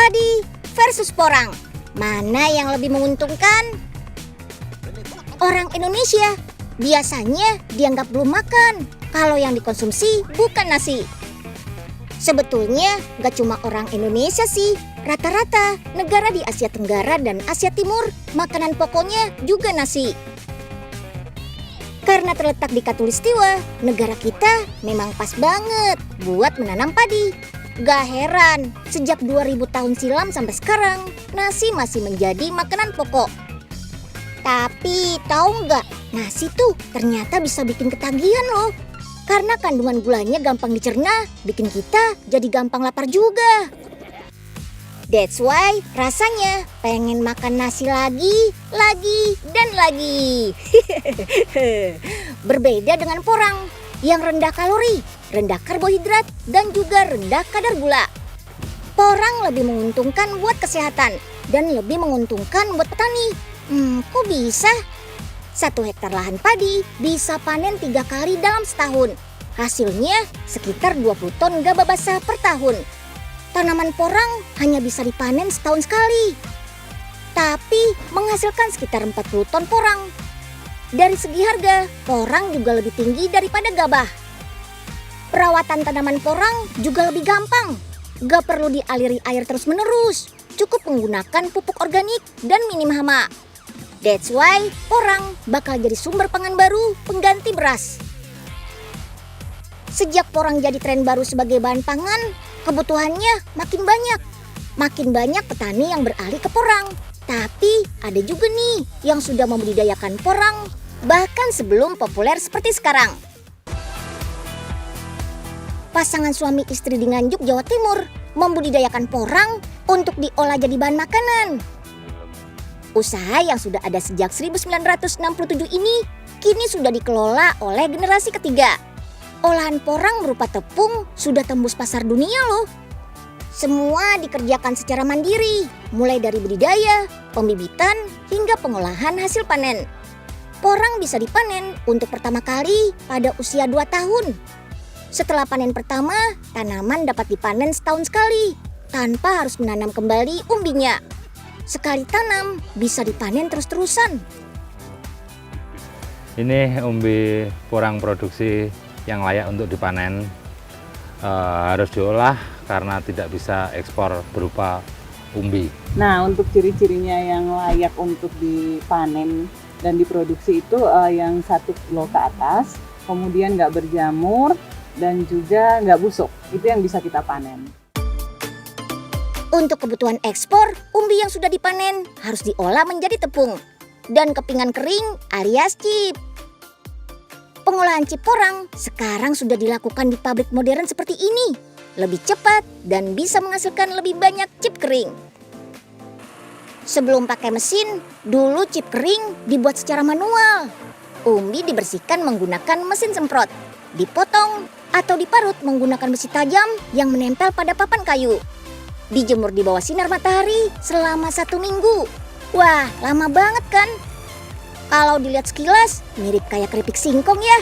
Padi versus porang, mana yang lebih menguntungkan? Orang Indonesia biasanya dianggap belum makan kalau yang dikonsumsi bukan nasi. Sebetulnya gak cuma orang Indonesia sih, rata-rata negara di Asia Tenggara dan Asia Timur makanan pokoknya juga nasi. Karena terletak di Khatulistiwa, negara kita memang pas banget buat menanam padi. Gak heran, sejak 2000 tahun silam sampai sekarang, nasi masih menjadi makanan pokok. Tapi tahu nggak, nasi tuh ternyata bisa bikin ketagihan loh. Karena kandungan gulanya gampang dicerna, bikin kita jadi gampang lapar juga. That's why rasanya pengen makan nasi lagi, dan lagi. Berbeda dengan porang yang rendah kalori, rendah karbohidrat, dan juga rendah kadar gula. Porang lebih menguntungkan buat kesehatan dan lebih menguntungkan buat petani. Kok bisa? 1 hektar lahan padi bisa panen 3 kali dalam setahun. Hasilnya sekitar 20 ton gabah basah per tahun. Tanaman porang hanya bisa dipanen setahun sekali, tapi menghasilkan sekitar 40 ton porang. Dari segi harga, porang juga lebih tinggi daripada gabah. Perawatan tanaman porang juga lebih gampang. Gak perlu dialiri air terus-menerus. Cukup menggunakan pupuk organik dan minim hama. That's why porang bakal jadi sumber pangan baru pengganti beras. Sejak porang jadi tren baru sebagai bahan pangan, kebutuhannya makin banyak. Makin banyak petani yang beralih ke porang. Tapi ada juga nih yang sudah membudidayakan porang bahkan sebelum populer seperti sekarang. Pasangan suami istri di Nganjuk, Jawa Timur membudidayakan porang untuk diolah jadi bahan makanan. Usaha yang sudah ada sejak 1967 ini kini sudah dikelola oleh generasi ketiga. Olahan porang berupa tepung sudah tembus pasar dunia loh. Semua dikerjakan secara mandiri, mulai dari budidaya, pembibitan, hingga pengolahan hasil panen. Porang bisa dipanen untuk pertama kali pada usia 2 tahun. Setelah panen pertama, tanaman dapat dipanen setahun sekali, tanpa harus menanam kembali umbinya. Sekali tanam, bisa dipanen terus-terusan. Ini umbi porang produksi yang layak untuk dipanen. Harus diolah karena tidak bisa ekspor berupa umbi. Nah, untuk ciri-cirinya yang layak untuk dipanen dan diproduksi itu yang 1 kilo ke atas, kemudian nggak berjamur dan juga nggak busuk. Itu yang bisa kita panen. Untuk kebutuhan ekspor, umbi yang sudah dipanen harus diolah menjadi tepung dan kepingan kering alias chip. Pengolahan chip porang sekarang sudah dilakukan di pabrik modern seperti ini. Lebih cepat dan bisa menghasilkan lebih banyak chip kering. Sebelum pakai mesin, dulu chip kering dibuat secara manual. Umbi dibersihkan menggunakan mesin semprot, dipotong atau diparut menggunakan besi tajam yang menempel pada papan kayu. Dijemur di bawah sinar matahari selama 1 minggu. Wah, lama banget kan? Kalau dilihat sekilas, mirip kayak keripik singkong ya.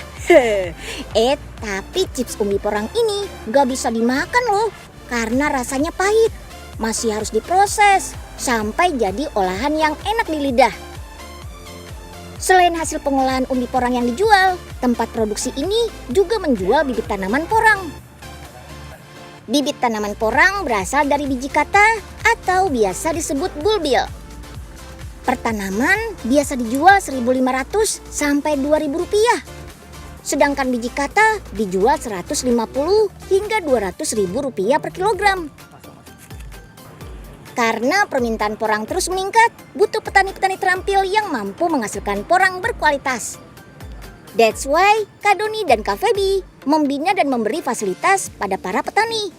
Tapi chips umbi porang ini gak bisa dimakan loh, karena rasanya pahit. Masih harus diproses sampai jadi olahan yang enak di lidah. Selain hasil pengolahan umbi porang yang dijual, tempat produksi ini juga menjual bibit tanaman porang. Bibit tanaman porang berasal dari biji kata atau biasa disebut bulbil. Per tanaman biasa dijual 1.500 sampai 2.000 rupiah. Sedangkan biji kata dijual 150 hingga 200.000 rupiah per kilogram. Karena permintaan porang terus meningkat, butuh petani-petani terampil yang mampu menghasilkan porang berkualitas. That's why Kak Doni dan Kak Feby membina dan memberi fasilitas pada para petani.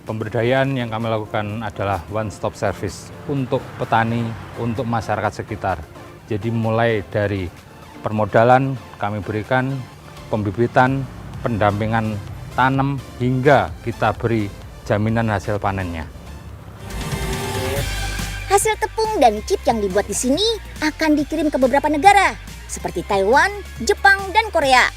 Pemberdayaan yang kami lakukan adalah one stop service untuk petani, untuk masyarakat sekitar. Jadi mulai dari permodalan kami berikan, pembibitan, pendampingan tanam, hingga kita beri jaminan hasil panennya. Hasil tepung dan chip yang dibuat di sini akan dikirim ke beberapa negara seperti Taiwan, Jepang, dan Korea.